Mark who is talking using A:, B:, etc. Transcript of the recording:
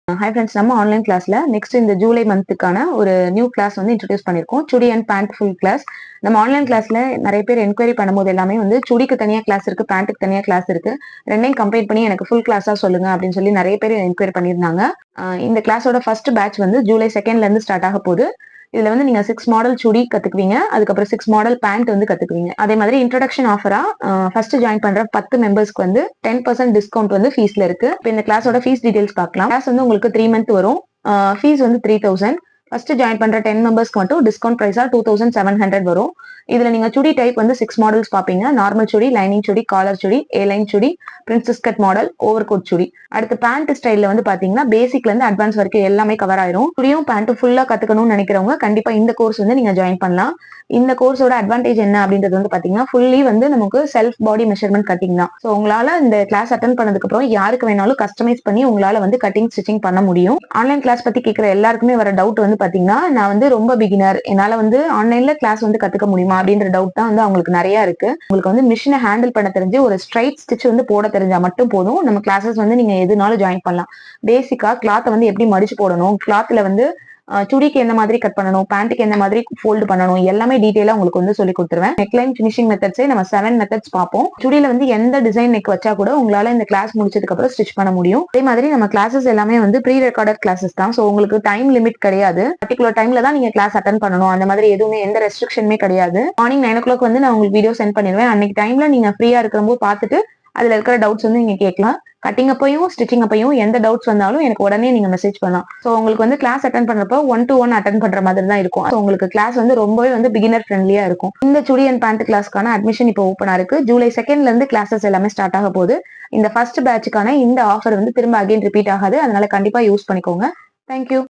A: Hi friends, நம்ம online கிளாஸ்ல next இந்த ஜூலை மந்த்துக்கான ஒரு நியூ கிளாஸ் வந்து இன்ட்ரடியூஸ் பண்ணிருக்கோம். சுடி அண்ட் பேண்ட் ஃபுல் கிளாஸ். நம்ம ஆன்லைன் கிளாஸ்ல நிறைய பேர் என்கொயரி பண்ணும்போது எல்லாமே வந்து சுடிக்கு தனியா கிளாஸ் இருக்கு, பேண்ட்டுக்கு தனியா கிளாஸ் இருக்கு, ரெண்டையும் கம்பைன் பண்ணி எனக்கு ஃபுல் கிளாஸா சொல்லுங்க அப்படின்னு சொல்லி நிறைய பேர் என்கொயரி பண்ணியிருந்தாங்க. இந்த கிளாஸோட ஃபர்ஸ்ட் பேட்ச் வந்து ஜூலை 2ல இருந்து ஸ்டார்ட் ஆக போகுது. இதுல வந்து நீங்க 6 மாடல் சுடி கத்துக்குவீங்க, அதுக்கப்புறம் 6 மாடல் பேண்ட் வந்து கத்துக்குவீங்க. அதே மாதிரி இன்ட்ரோடக்ஷன் ஆஃபரா ஃபர்ஸ்ட் ஜாயின் பண்ற 10 மெம்பர்ஸ்க்கு வந்து 10% டிஸ்கவுண்ட் வந்து ஃபீஸ்ல இருக்கு. இப்போ இந்த கிளாஸோட ஃபீஸ் டீடைல்ஸ் பார்க்கலாம். கிளாஸ் வந்து உங்களுக்கு 3 மந்த் வரும். ஃபீஸ் வந்து 3000. ஃபர்ஸ்ட் ஜாயின் பண்ற 10 மெம்பர்ஸ்க்கு மட்டும் டிஸ்கவுண்ட் பிரைஸா 2700 வரும். இதுல நீங்க சுடி டைப் வந்து 6 மாடல்ஸ் பாப்பீங்க. Normal chudi, lining chudi, collar chudi, A line chudi, princess cut model, over coat chudi. அடுத்து பேண்ட் ஸ்டைல்ல வந்து பாத்தீங்கன்னா பேசிக்ல இருந்து அட்வான்ஸ் வரைக்கும் எல்லாமே கவர் ஆயிரும். சுடியும் பேண்ட்டும் ஃபுல்லா கத்துக்கணும்னு நினைக்கிறவங்க கண்டிப்பா இந்த கோர்ஸ் வந்து நீங்க ஜாயின் பண்ணலாம். இந்த கோர்ஸோட அட்வான்டேஜ் என்ன அப்படின்றது வந்து பாத்தீங்கன்னா ஃபுல்லி வந்து நமக்கு செல்ஃப் பாடி மெஷர்மெண்ட் கட்டிங் தான். ஸோ உங்களால இந்த கிளாஸ் அட்டன் பண்ணதுக்கு அப்புறம் யாருக்கு வேணாலும் கஸ்டமைஸ் பண்ணி உங்களால வந்து கட்டிங் ஸ்டிச்சிங் பண்ண முடியும். ஆன்லைன் கிளாஸ் பத்தி கேட்கிற எல்லாருக்குமே வர டவுட் வந்து பாத்தீங்கன்னா, நான் வந்து ரொம்ப பிகினர், என்னால வந்து ஆன்லைன்ல கிளாஸ் வந்து கத்துக்க முடியுமா அப்படின்ற டவுட் தான் வந்து அவங்களுக்கு நிறைய இருக்கு. உங்களுக்கு வந்து மிஷினை ஹேண்டில் பண்ண தெரிஞ்சு ஒரு ஸ்ட்ரைட் ஸ்டிச் வந்து போட தெரிஞ்சா மட்டும் போதும். நம்ம கிளாஸஸ் வந்து நீங்க எதுனாலும் ஜாயின் பண்ணலாம். பேசிக்கா கிளாத்தை வந்து எப்படி மடிச்சு போடணும், கிளாத்ல வந்து சுடிக்கு எந்த மாதிரி கட் பண்ணணும், பேண்ட்டுக்கு எந்த மாதிரி ஃபோல்டு பண்ணணும், எல்லாமே டீடைலா உங்களுக்கு வந்து சொல்லி கொடுத்துருவேன். நெக்லைன் ஃபினிஷிங் மெத்தட்ஸே நம்ம 7 மெத்தட்ஸ் பார்ப்போம். சுடியில வந்து எந்த டிசைன் நெக் வச்சா கூட உங்களால இந்த கிளாஸ் முடிச்சதுக்கு அப்புறம் ஸ்டிச் பண்ண முடியும். அதே மாதிரி நம்ம கிளாஸஸ் எல்லாமே வந்து ப்ரீ ரெக்கார்டட் கிளாஸஸ் தான். ஸோ உங்களுக்கு டைம் லிமிட் கிடையாது. பர்டிகுலர் டைம்ல தான் நீங்க கிளாஸ் அட்டன் பண்ணணும், அந்த மாதிரி எதுவுமே எந்த ரெஸ்ட்ரிக்ஷனுமே கிடையாது. மார்னிங் 9 o'clock வந்து நான் உங்களுக்கு வீடியோ சென்ட் பண்ணிடுவேன். அன்னைக்கு டைம்ல நீங்க ஃப்ரீயா இருக்கிறப்போ பார்த்துட்டு அதுல இருக்கிற டவுட்ஸ் வந்து நீங்க கேட்கலாம். கட்டிங் அப்பையும் ஸ்டிச்சிங் அப்பையும் எந்த டவுட்ஸ் வந்தாலும் எனக்கு உடனே நீங்க மெசேஜ் பண்ணலாம். ஸோ உங்களுக்கு வந்து கிளாஸ் அட்டன் பண்றப்போ 1-to-1 அட்டன் பண்ற மாதிரி தான் இருக்கும். ஸோ உங்களுக்கு கிளாஸ் வந்து ரொம்பவே வந்து பிகினர் ஃப்ரெண்ட்லியா இருக்கும். இந்த சுடி அண்ட் பேண்ட் கிளாஸ்க்கான அட்மிஷன் இப்போ ஓப்பனா இருக்கு. ஜூலை 2ல இருந்து கிளாஸஸ் எல்லாமே ஸ்டார்ட் ஆக போகுது. இந்த ஃபர்ஸ்ட் பேட்சுக்கான இந்த ஆஃபர் வந்து திரும்ப அகைன் ரிப்பீட் ஆகாது. அதனால கண்டிப்பா யூஸ் பண்ணிக்கோங்க. தேங்க்யூ.